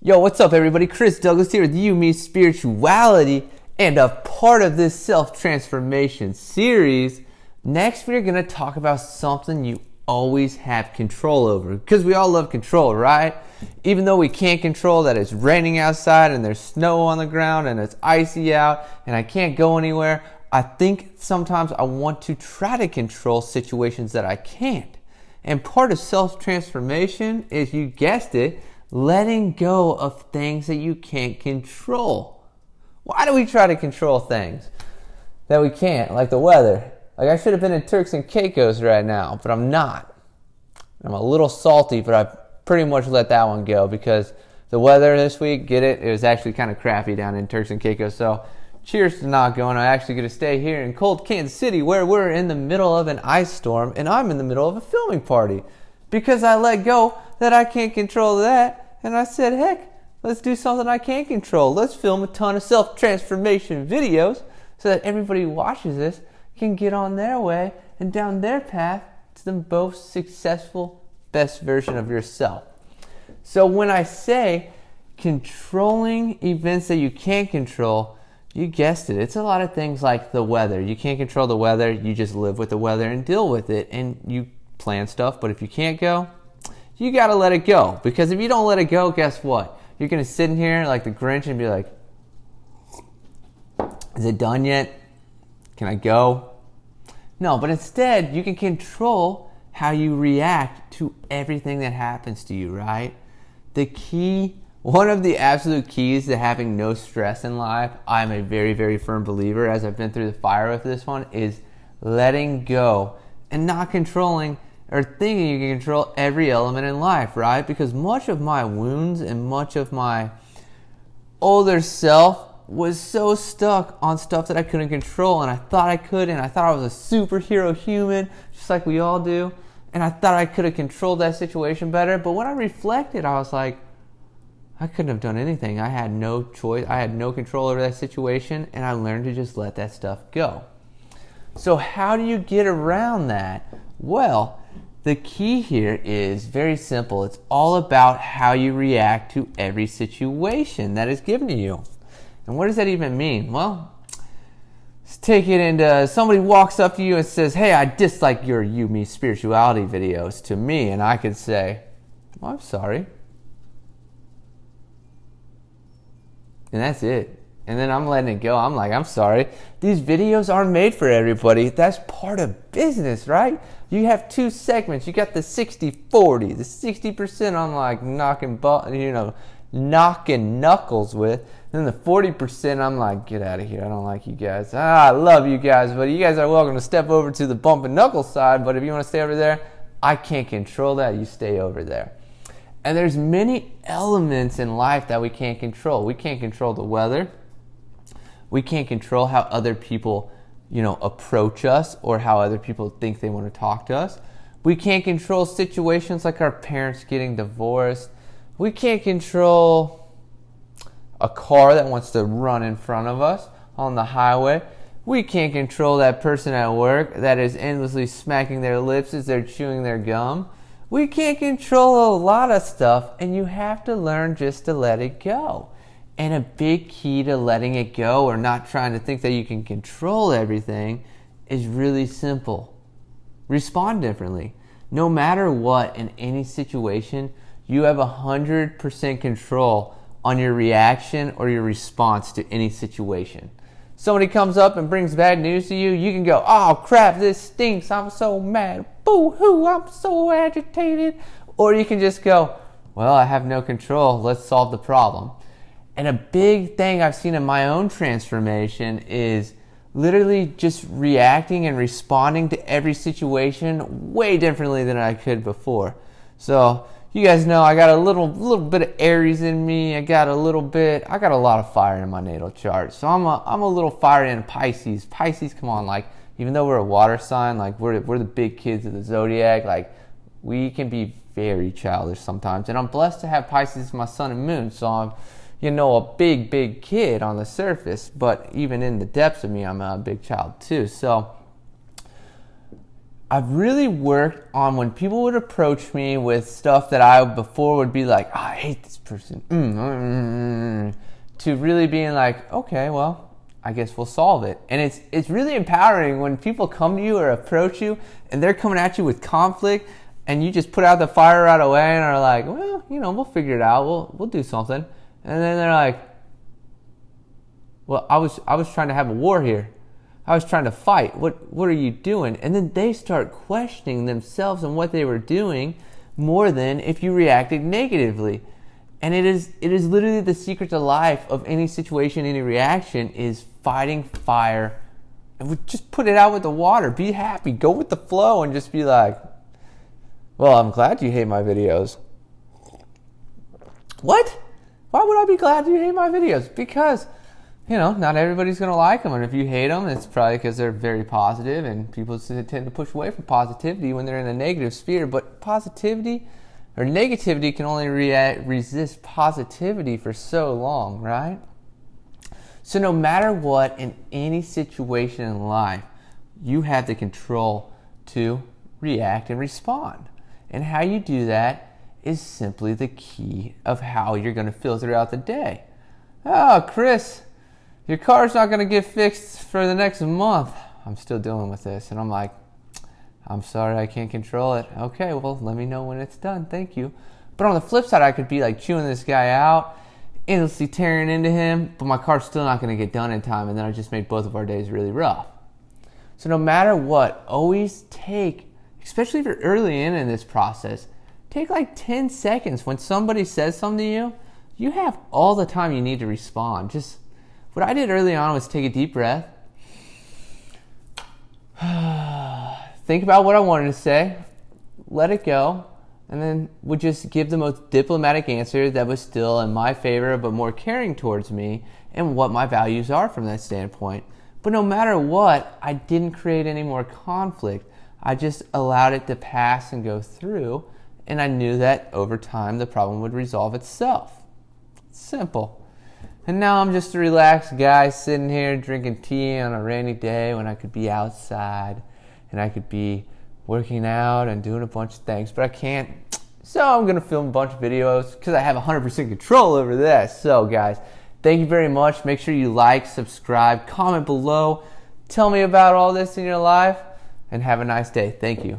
Yo, what's up everybody? Chris Douglas here with You, Me, Spirituality, and a part of this Self-Transformation series. Next, we're going to talk about something you always have control over, because we all love control, right? Even though we can't control that it's raining outside and there's snow on the ground and it's icy out and I can't go anywhere, I think sometimes I want to try to control situations that I can't. And part of self-transformation is, you guessed it, letting go of things that you can't control. Why do we try to control things that we can't, like the weather? Like, I should have been in Turks and Caicos right now, but I'm not. I'm a little salty, but I pretty much let that one go because the weather this week, get it? It was actually kind of crappy down in Turks and Caicos. So cheers to not going. I'm actually going to stay here in cold Kansas City, where we're in the middle of an ice storm and I'm in the middle of a filming party because I let go that I can't control that. And I said, heck, let's do something I can't control. Let's film a ton of self-transformation videos so that everybody who watches this can get on their way and down their path to the most successful, best version of yourself. So when I say controlling events that you can't control, you guessed it, it's a lot of things like the weather. You can't control the weather, you just live with the weather and deal with it, and you plan stuff. But if you can't go, you gotta let it go, because if you don't let it go, guess what? You're gonna sit in here like the Grinch and be like, is it done yet? Can I go? No, but instead, you can control how you react to everything that happens to you, right? The key, one of the absolute keys to having no stress in life, I'm a very, very firm believer, as I've been through the fire with this one, is letting go and not controlling or thinking you can control every element in life, right? Because much of my wounds and much of my older self was so stuck on stuff that I couldn't control, and I thought I could, and I thought I was a superhero human, just like we all do, and I thought I could have controlled that situation better. But when I reflected, I was like, I couldn't have done anything. I had no choice. I had no control over that situation, and I learned to just let that stuff go. So how do you get around that? Well, the key here is very simple. It's all about how you react to every situation that is given to you. And what does that even mean? Well, let's take it into, somebody walks up to you and says, hey, I dislike your You, Me, Spirituality videos to me. And I could say, well, I'm sorry. And that's it. And then I'm letting it go. I'm like, I'm sorry. These videos aren't made for everybody. That's part of business, right? You have two segments. You got the 60-40. The 60% I'm like knocking knuckles with. And then the 40% I'm like, get out of here. I don't like you guys. I love you guys, but you guys are welcome to step over to the bump and knuckle side. But if you want to stay over there, I can't control that. You stay over there. And there's many elements in life that we can't control. We can't control the weather. We can't control how other people, approach us or how other people think they want to talk to us. We can't control situations like our parents getting divorced. We can't control a car that wants to run in front of us on the highway. We can't control that person at work that is endlessly smacking their lips as they're chewing their gum. We can't control a lot of stuff, and you have to learn just to let it go. And a big key to letting it go, or not trying to think that you can control everything, is really simple. Respond differently. No matter what, in any situation, you have 100% control on your reaction or your response to any situation. Somebody comes up and brings bad news to you, you can go, oh crap, this stinks, I'm so mad, boo-hoo, I'm so agitated. Or you can just go, well, I have no control, let's solve the problem. And a big thing I've seen in my own transformation is literally just reacting and responding to every situation way differently than I could before. So you guys know I got a little bit of Aries in me. I got a lot of fire in my natal chart. So I'm a little fire in Pisces. Pisces, come on, like, even though we're a water sign, like we're the big kids of the zodiac, like we can be very childish sometimes. And I'm blessed to have Pisces as my sun and moon. So I'm a big kid on the surface, but even in the depths of me, I'm a big child too. So I've really worked on when people would approach me with stuff that I before would be like, oh, I hate this person, to really being like, okay, well, I guess we'll solve it. And it's really empowering when people come to you or approach you and they're coming at you with conflict, and you just put out the fire right away and are like, well, we'll figure it out. We'll do something. And then they're like, well, I was trying to have a war here. I was trying to fight. What are you doing? And then they start questioning themselves and what they were doing more than if you reacted negatively. And it is literally the secret to life of any situation, any reaction, is fighting fire. And just put it out with the water. Be happy. Go with the flow and just be like, well, I'm glad you hate my videos. What? Why would I be glad you hate my videos? Because, not everybody's going to like them. And if you hate them, it's probably because they're very positive, and people tend to push away from positivity when they're in a negative sphere. But positivity or negativity can only resist positivity for so long, right? So no matter what, in any situation in life, you have the control to react and respond. And how you do that is simply the key of how you're going to feel throughout the day. Oh, Chris, your car's not going to get fixed for the next month. I'm still dealing with this. And I'm like, I'm sorry, I can't control it. Okay, well, let me know when it's done. Thank you. But on the flip side, I could be like chewing this guy out, endlessly tearing into him, but my car's still not going to get done in time. And then I just made both of our days really rough. So no matter what, always take, especially if you're early in this process, take like 10 seconds. When somebody says something to you, you have all the time you need to respond. Just what I did early on was take a deep breath, think about what I wanted to say, let it go, and then would just give the most diplomatic answer that was still in my favor but more caring towards me and what my values are from that standpoint. But no matter what, I didn't create any more conflict. I just allowed it to pass and go through, and I knew that over time the problem would resolve itself. Simple. And now I'm just a relaxed guy sitting here drinking tea on a rainy day when I could be outside and I could be working out and doing a bunch of things, but I can't. So I'm going to film a bunch of videos because I have 100% control over this. So guys, thank you very much. Make sure you like, subscribe, comment below. Tell me about all this in your life, and have a nice day. Thank you.